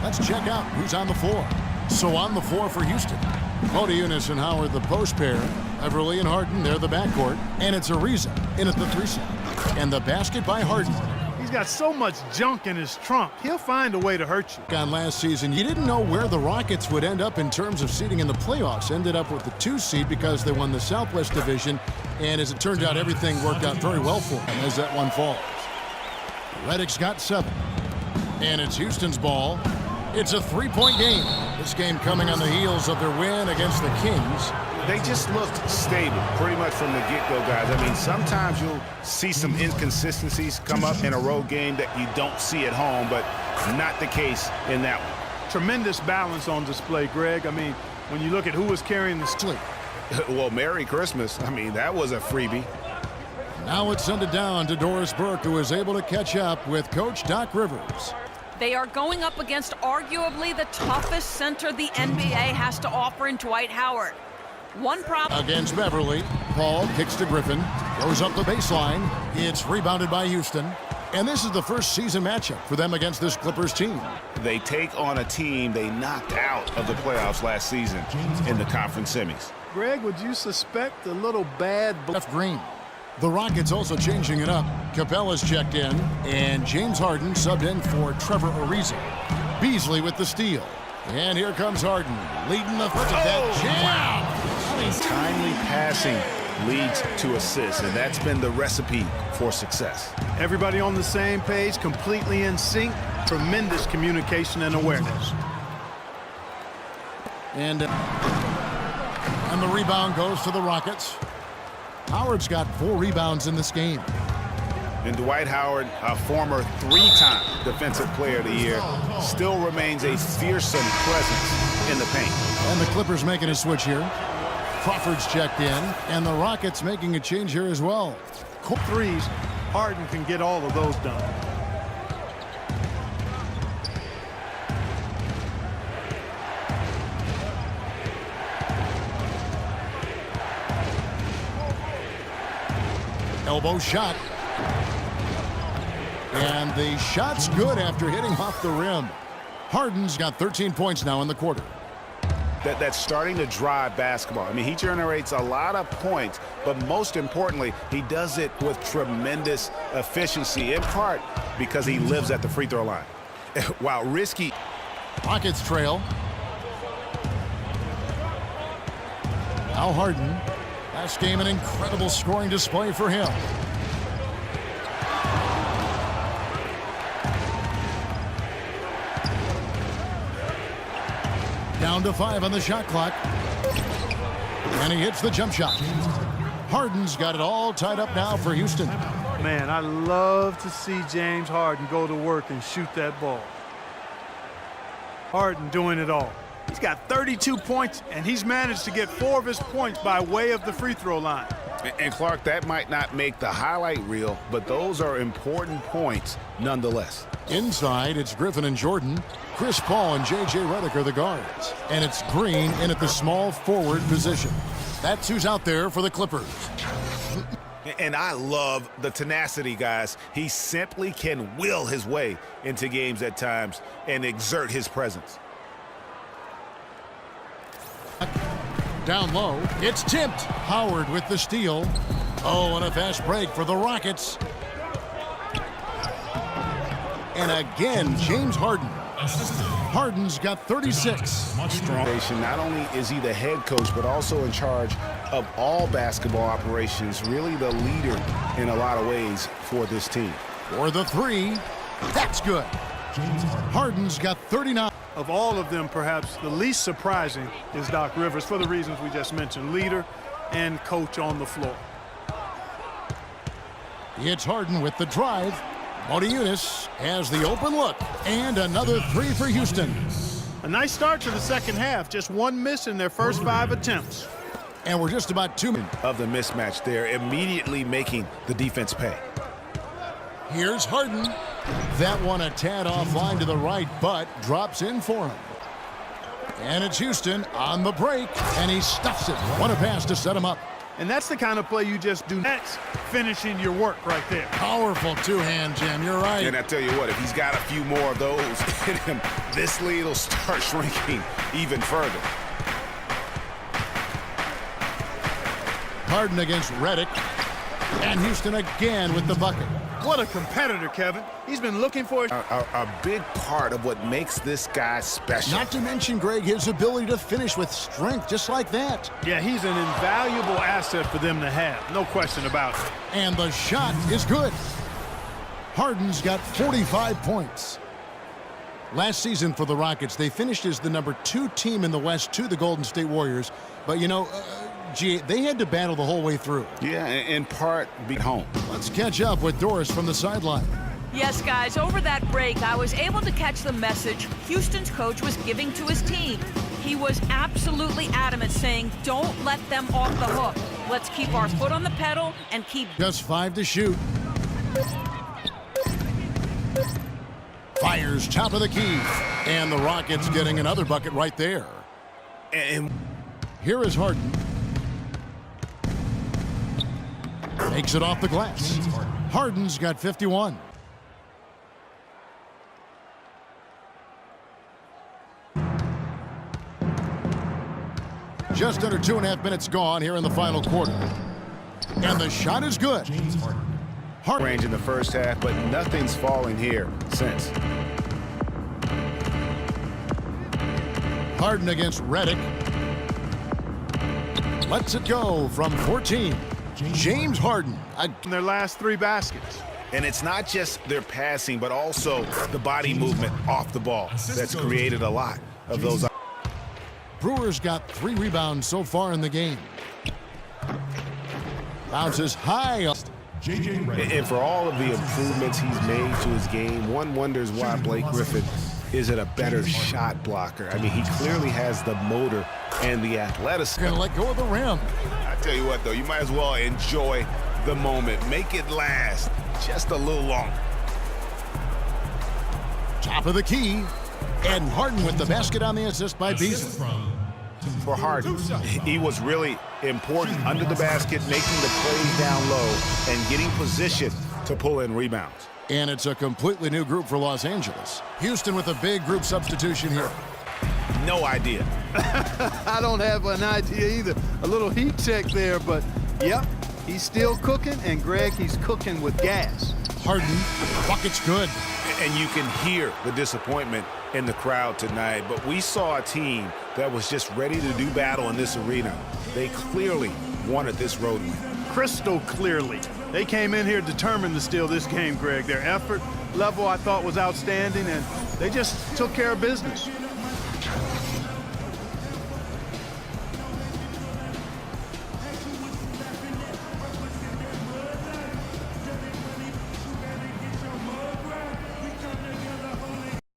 Let's check out who's on the floor. So on the floor for Houston, Eunice and Howard, the post pair. Beverly and Harden, they're the backcourt. And it's Ariza in at the 3 set. And the basket by Harden. He's got so much junk in his trunk. He'll find a way to hurt you. On last season, you didn't know where the Rockets would end up in terms of seeding in the playoffs. Ended up with the 2 seed because they won the Southwest Division. And as it turned out, everything worked out very well for them as that one falls. Reddick's got 7. And it's Houston's ball. It's a 3-point game. This game coming on the heels of their win against the Kings. They just looked stable pretty much from the get-go, guys. I mean, sometimes you'll see some inconsistencies come up in a road game that you don't see at home, but not the case in that one. Tremendous balance on display, Greg. I mean, when you look at who was carrying the sleep. Well, Merry Christmas. I mean, that was a freebie. Now let's send it down to Doris Burke, who is able to catch up with Coach Doc Rivers. They are going up against arguably the toughest center the NBA has to offer in Dwight Howard. One problem against Beverly. Paul kicks to Griffin, goes up the baseline. It's rebounded by Houston. And this is the first season matchup for them against this Clippers team. They take on a team they knocked out of the playoffs last season in the conference semis. Greg, would you suspect a little bad left green? The Rockets also changing it up. Capella's checked in, and James Harden subbed in for Trevor Ariza. Beasley with the steal. And here comes Harden, leading the foot. That jam! Timely passing leads to assists, and that's been the recipe for success. Everybody on the same page, completely in sync. Tremendous communication and awareness. And the rebound goes to the Rockets. Howard's got 4 rebounds in this game. And Dwight Howard, a former 3-time Defensive Player of the Year, still remains a fearsome presence in the paint. And the Clippers making a switch here. Crawford's checked in, and the Rockets making a change here as well. Threes, Harden can get all of those done. Elbow shot. And the shot's good after hitting off the rim. Harden's got 13 points now in the quarter. That's starting to drive basketball. I mean, he generates a lot of points, but most importantly, he does it with tremendous efficiency, in part because he lives at the free throw line. While risky. Rockets trail. Now Harden. Last game, an incredible scoring display for him. Down to 5 on the shot clock. And he hits the jump shot. Harden's got it all tied up now for Houston. Man, I love to see James Harden go to work and shoot that ball. Harden doing it all. He's got 32 points, and he's managed to get 4 of his points by way of the free throw line. And Clark, that might not make the highlight reel, but those are important points nonetheless. Inside, it's Griffin and Jordan. Chris Paul and J.J. Redick are the guards. And it's Green in at the small forward position. That's who's out there for the Clippers. And I love the tenacity, guys. He simply can will his way into games at times and exert his presence. Down low, it's tipped. Howard with the steal. Oh, and a fast break for the Rockets. And again, James Harden. Harden's got 36. Not only is he the head coach, but also in charge of all basketball operations. Really the leader in a lot of ways for this team. For the 3, that's good. Harden's got 39. Of all of them, perhaps the least surprising is Doc Rivers for the reasons we just mentioned. Leader and coach on the floor. It's Harden with the drive. Eunice has the open look. And another 3 for Houston. A nice start to the second half. Just 1 miss in their first 5 attempts. And we're just about 2 minutes of the mismatch there, immediately making the defense pay. Here's Harden. That one a tad offline to the right, but drops in for him. And it's Houston on the break, and he stuffs it. What a pass to set him up. And that's the kind of play you just do. That's finishing your work right there. Powerful two-hand jam. You're right. And I tell you what, if he's got a few more of those in him, this lead will start shrinking even further. Harden against Redick. And Houston again with the bucket. What a competitor, Kevin. He's been looking for A big part of what makes this guy special. Not to mention, Greg, his ability to finish with strength just like that. Yeah, he's an invaluable asset for them to have. No question about it. And the shot is good. Harden's got 45 points. Last season for the Rockets, they finished as the #2 team in the West to the Golden State Warriors. But, you know, they had to battle the whole way through. Yeah, in part, be home. Let's catch up with Doris from the sideline. Yes, guys, over that break, I was able to catch the message Houston's coach was giving to his team. He was absolutely adamant, saying, don't let them off the hook. Let's keep our foot on the pedal and keep... Just 5 to shoot. Fires top of the key. And the Rockets getting another bucket right there. And here is Harden. Makes it off the glass. Harden's got 51. Just under 2.5 minutes gone here in the final quarter. And the shot is good. Harden range in the first half, but nothing's falling here since. Harden against Redick. Lets it go from 14. James Harden. In their last 3 baskets. And it's not just their passing, but also the body movement off the ball that's created a lot of those. Brewers got 3 rebounds so far in the game. Bounces high. And for all of the improvements he's made to his game, one wonders why Blake Griffin isn't a better shot blocker. I mean, he clearly has the motor and the athleticism. Gonna let go of the rim. I tell you what, though, you might as well enjoy the moment. Make it last just a little longer. Top of the key. And Harden with the basket on the assist by Beasley. For Harden, he was really important under the basket, making the plays down low and getting position to pull in rebounds. And it's a completely new group for Los Angeles. Houston with a big group substitution here. No idea. I don't have an idea either. A little heat check there, but yep, he's still cooking, and Greg, he's cooking with gas. Harden, bucket's good. And you can hear the disappointment in the crowd tonight, but we saw a team that was just ready to do battle in this arena. They clearly wanted this road win. Crystal clearly. They came in here determined to steal this game, Greg. Their effort level, I thought, was outstanding, and they just took care of business.